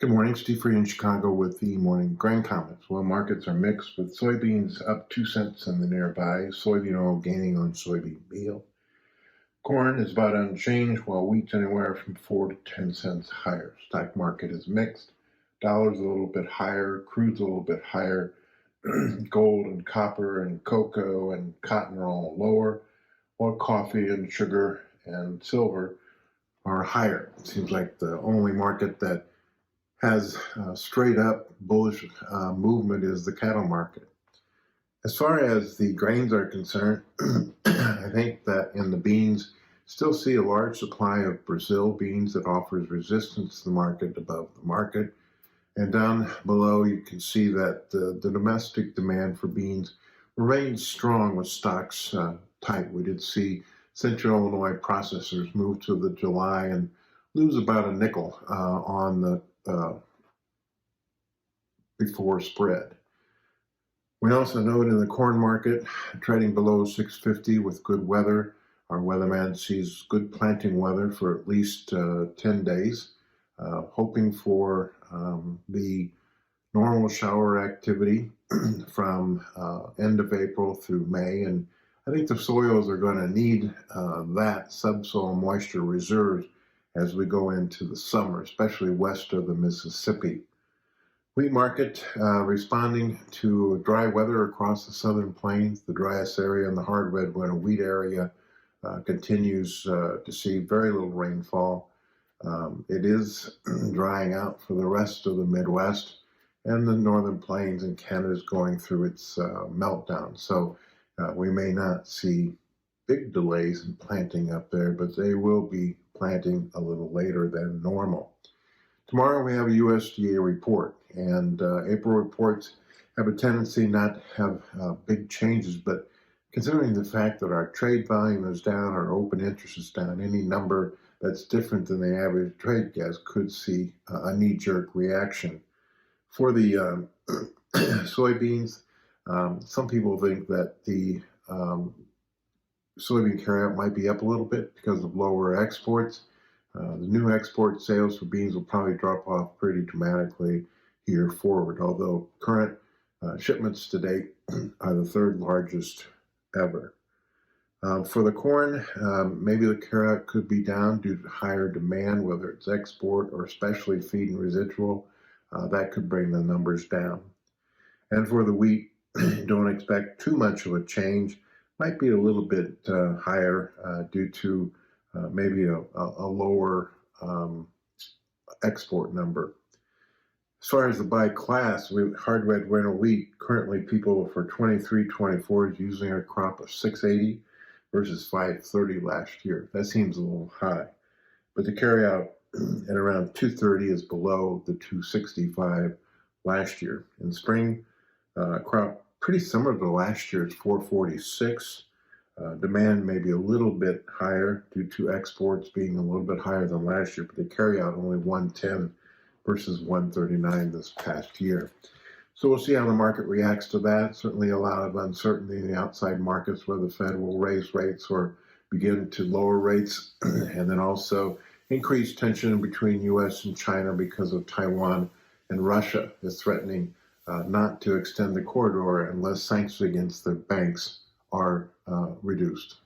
Good morning, Steve Free in Chicago with the morning grain comments. Well, markets are mixed with soybeans up 2 cents in the nearby, soybean oil gaining on soybean meal. Corn is about unchanged, while wheat's anywhere from 4 to 10 cents higher. Stock market is mixed. Dollar's a little bit higher, crude's a little bit higher. Gold and copper and cocoa and cotton are all lower, while coffee and sugar and silver are higher. It seems like the only market that has straight up bullish movement is the cattle market. As far as the grains are concerned, I think that in the beans, still see a large supply of Brazil beans that offers resistance to the market above the market. And down below, you can see that the domestic demand for beans remains strong with stocks tight. We did see Central Illinois processors move to the July and lose about a nickel on the before spread. We also note in the corn market trading below 650 with good weather. Our weatherman sees good planting weather for at least 10 days, hoping for the normal shower activity from end of April through May. And I think the soils are going to need that subsoil moisture reserves as we go into the summer, especially west of the Mississippi. Wheat market responding to dry weather across the southern plains, the driest area in the hard red winter wheat area continues to see very little rainfall. It is drying out for the rest of the Midwest, and the northern plains in Canada is going through its meltdown. So we may not see big delays in planting up there, but they will be planting a little later than normal. Tomorrow we have a USDA report, and April reports have a tendency not to have big changes, but considering the fact that our trade volume is down, our open interest is down, any number that's different than the average trade gas could see a knee-jerk reaction. For the soybeans, some people think that the soybean carryout might be up a little bit because of lower exports. The new export sales for beans will probably drop off pretty dramatically here forward, although current shipments to date are the third largest ever. For the corn, maybe the carryout could be down due to higher demand, whether it's export or especially feed and residual. That could bring the numbers down. And for the wheat, don't expect too much of a change. Might be a little bit higher due to maybe a lower export number. As far as the by class, hard red winter wheat, currently people for 23-24 is using a crop of 680 versus 530 last year. That seems a little high. But the carryout at around 230 is below the 265 last year. In spring, crop pretty similar to last year's 446. Demand may be a little bit higher due to exports being a little bit higher than last year, but they carry out only 110 versus 139 this past year. So we'll see how the market reacts to that. Certainly a lot of uncertainty in the outside markets, where the Fed will raise rates or begin to lower rates, and then also increased tension between U.S. and China because of Taiwan, and Russia is threatening not to extend the corridor unless sanctions against the banks are reduced.